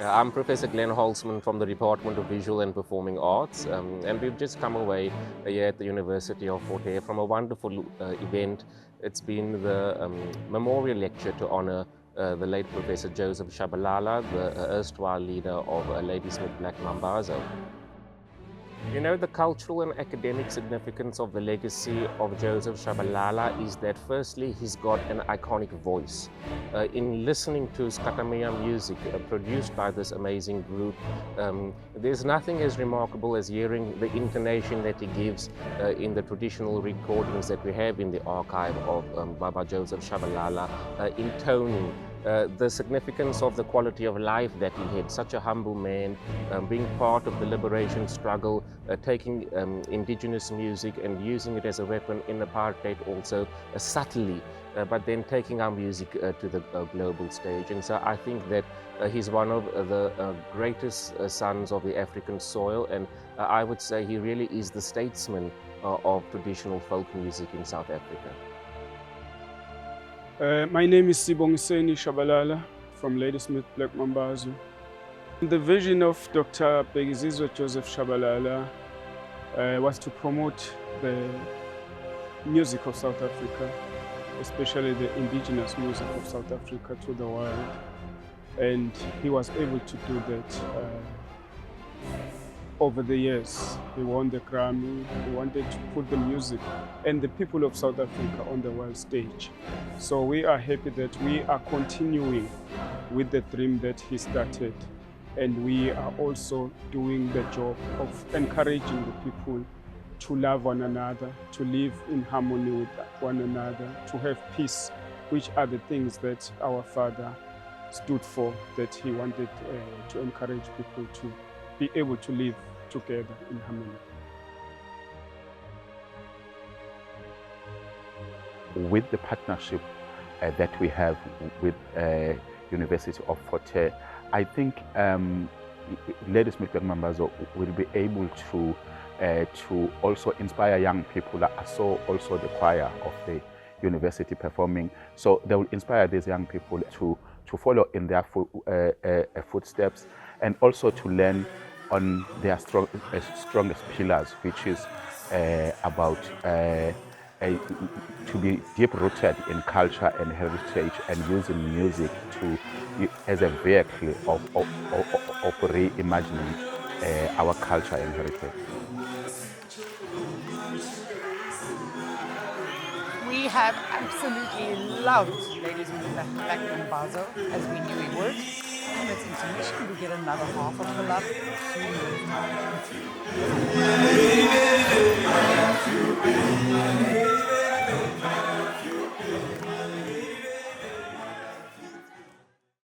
I'm Professor Glenn Holzman from the Department of Visual and Performing Arts, and we've just come away here at the University of Fort Hare from a wonderful event. It's been the memorial lecture to honor the late Professor Joseph Shabalala, the erstwhile leader of Ladysmith Black Mambazo. You know, the cultural and academic significance of the legacy of Joseph Shabalala is that firstly, he's got an iconic voice. In listening to Skatamia music produced by this amazing group, there's nothing as remarkable as hearing the intonation that he gives in the traditional recordings that we have in the archive of Baba Joseph Shabalala, intoning the significance of the quality of life that he had, such a humble man, being part of the liberation struggle, taking indigenous music and using it as a weapon in apartheid also subtly, but then taking our music to the global stage. And so I think that he's one of the greatest sons of the African soil, and I would say he really is the statesman of traditional folk music in South Africa. My name is Sibongiseni Shabalala from Ladysmith Black Mambazo. The vision of Dr. Joseph Shabalala was to promote the music of South Africa, especially the indigenous music of South Africa, to the world. And he was able to do that over the years. He won the Grammy. He wanted to put the music and the people of South Africa on the world stage. So we are happy that we are continuing with the dream that he started. And we are also doing the job of encouraging the people to love one another, to live in harmony with one another, to have peace, which are the things that our father stood for, that he wanted to encourage people to be able to live together in harmony. With the partnership that we have with University of Fort Hare, I think Ladysmith Black Mambazo will be able to also inspire young people that are also the choir of the university performing. So they will inspire these young people to follow in their footsteps, and also to learn on their strongest pillars, which is about to be deep-rooted in culture and heritage, and using music as a vehicle of reimagining our culture and heritage. We have absolutely loved Ladysmith Black Mambazo, as we knew he would. And it's intermission, we get another half of the love.